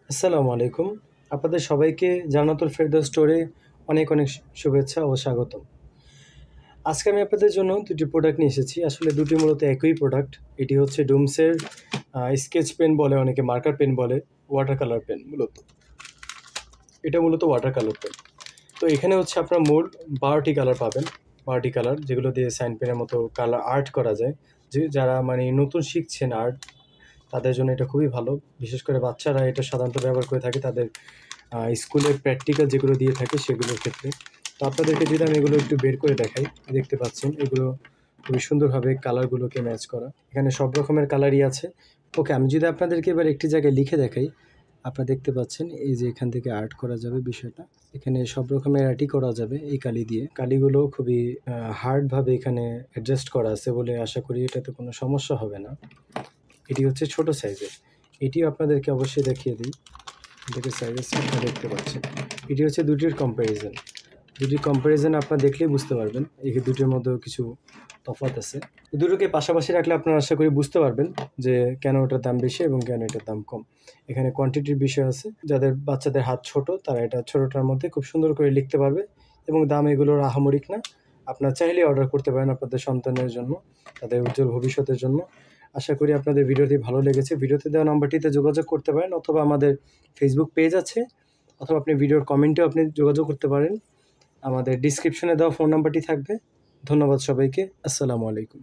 আসসালামু আলাইকুম। আপনাদের সবাইকে জান্নাতুল ফেরদৌস স্টোরে অনেক শুভেচ্ছা ও স্বাগতম। আজকে আমি আপনাদের জন্য ২ টি প্রোডাক্ট নিয়ে এসেছি। আসলে ২ টি মূলত একই প্রোডাক্ট। এটি হচ্ছে ডুমসের স্কেচ পেন বলে, অনেকে মার্কার পেন বলে, ওয়াটার কালার পেন মূলত। এটা মূলত ওয়াটার কালার পেন। তো এখানে হচ্ছে আপনার মোট ১২টি কালার পাবেন। ১২টি কালার যেগুলো দিয়ে সাইন পেনের মতো কালার আর্ট করা যায়। যারা মানে নতুন শিখছেন আর্ট, তাদের জন্য এটা খুবই ভালো। বিশেষ করে বাচ্চারা এটা সাধারণত ব্যবহার করে থাকে তাদের স্কুলের প্র্যাকটিক্যাল যেগুলো দিয়ে থাকে সেগুলোর ক্ষেত্রে। তো আপনাদেরকে যদি আমি এগুলো একটু বের করে দেখাই, দেখতে পাচ্ছেন এগুলো খুবই সুন্দরভাবে কালারগুলোকে ম্যাচ করা। এখানে সব রকমের কালারই আছে। ওকে, আমি যদি আপনাদেরকে এবার একটি জায়গায় লিখে দেখাই, আপনারা দেখতে পাচ্ছেন এই যে এখান থেকে আর্ট করা যাবে বিষয়টা। এখানে সব রকমের আর্টই করা যাবে এই কালি দিয়ে। কালিগুলো খুবই হার্ডভাবে এখানে অ্যাডজাস্ট করা আছে বলে আশা করি এটাতে কোনো সমস্যা হবে না। এটি হচ্ছে ছোট সাইজের। এটিও আপনাদেরকে অবশ্যই দেখিয়ে দিই। এটাকে সাইজের আপনারা দেখতে পাচ্ছেন। এটি হচ্ছে ২ টির কম্প্যারিজন। ২ টির কম্প্যারিজন আপনারা দেখলেই বুঝতে পারবেন এই ২ টির মধ্যেও কিছু তফাৎ আছে। দুটোকে পাশাপাশি রাখলে আপনারা আশা করি বুঝতে পারবেন যে কেন ওটার দাম বেশি এবং কেন এটার দাম কম। এখানে কোয়ান্টিটির বিষয় আছে। যাদের বাচ্চাদের হাত ছোট তারা এটা ছোটটার মধ্যে খুব সুন্দর করে লিখতে পারবে এবং দাম এগুলোর আহামরিক না। আপনারা চাইলেই অর্ডার করতে পারেন আপনাদের সন্তানের জন্য, তাদের উজ্জ্বল ভবিষ্যতের জন্য। আশা করি আপনাদের ভিডিওটি ভালো লেগেছে। ভিডিওতে দেওয়া নাম্বারটিতে যোগাযোগ করতে পারেন অথবা আমাদের ফেসবুক পেজ আছে, অথবা আপনি ভিডিওর কমেন্টেও আপনি যোগাযোগ করতে পারেন। আমাদের ডিসক্রিপশনে দেওয়া ফোন নাম্বারটি থাকবে। ধন্যবাদ সবাইকে। আসসালামু আলাইকুম।